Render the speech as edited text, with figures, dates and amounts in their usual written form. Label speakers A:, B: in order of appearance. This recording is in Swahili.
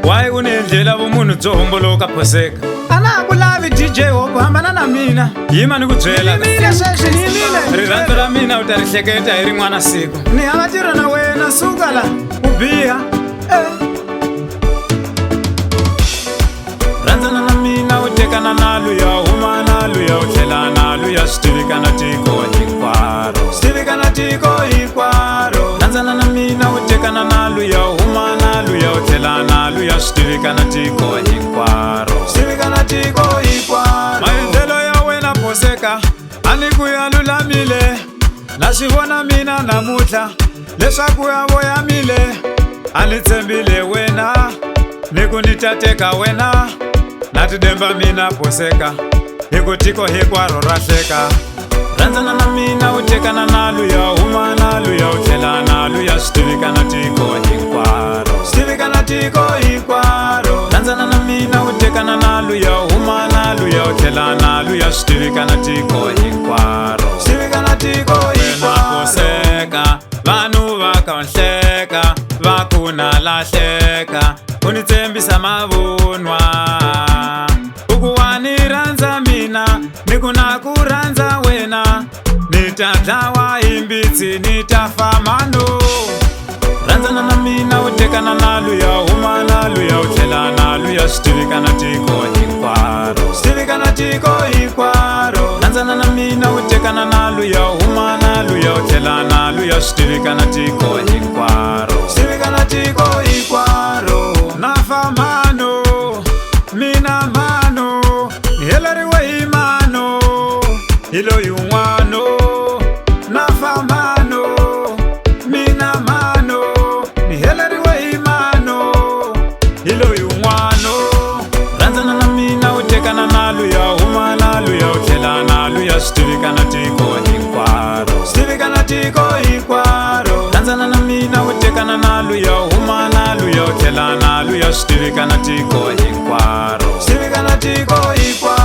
A: Why unendlela vumunhu byo homboloka Phoseka?
B: Ana ku lavi DJ wo hambana na mina.
A: Yima ni ku byela.
B: Mina sweswi ni yimile.
A: Rirhandzu ra mina u ta ri hleketa hi rin'wana siku.
B: Ni hava tirha na wena suka la u biha.
A: Rhandzana na mina u tekana na luya huma na luya u tlhela na luya swi tivika na tiko hinkwaro. Swi tivika na tiko hinkwaro. Rhandzana na mina u tekana na luya huma na luya u tlhela na luya swi tivika na tiko hinkwaro. Swi tivika na tiko hinkwaro. Maendlelo ya wena Phoseka a ni ku ya lulamile. Na swi vona mina namuntlha leswaku ya voyamile. A ni tshembile wena ni ku ni ta teka wena. Na tidemba mina Phoseka hi ku tiko hinkwaro ra hleka. Rhandzana na mina u tekana na luya huma na luya u tlhela na luya swi tivika na tiko hinkwaro. Swi tivika na tiko hinkwaro. Rhandzana na mina u tekana na luya huma na luya u tlhela na luya swi tivika na tiko hinkwaro. Swi tivika na tiko hinkwaro. Phoseka vanhu va ka hleka va ku na lahleka u ni tshembisa mavunwa. Ukuwa ni rhandza mina ni ku na ku rhandza wena. Ni ta dlawa hi mbitsi ni ta fama no. Rhandzana na mina u tekana na luya huma na luya u tlhela na luya swi tivika na tiko hinkwaro. Swi tivika na tiko hinkwaro. Rhandzana na mina u tekana na luya huma na luya u tlhela na luya swi tivika na tiko hinkwaro. Swi tivika na tiko hinkwaro. Na fama no mina mano ni heleriwe hi mano hi loyi un'wano. Na fama no mina mano ni heleriwe hi mano hi loyi un'wano. Rhandzana na mina u tekana na luya huma na luya u tlhela na luya swi tivika na tiko hinkwaro. Swi tivika na tiko hinkwaro. Rhandzana na mina u tekana na luya huma na luya u tlhela na luya swi tivika na tiko hinkwaro. Swi tivika na tiko hinkwaro.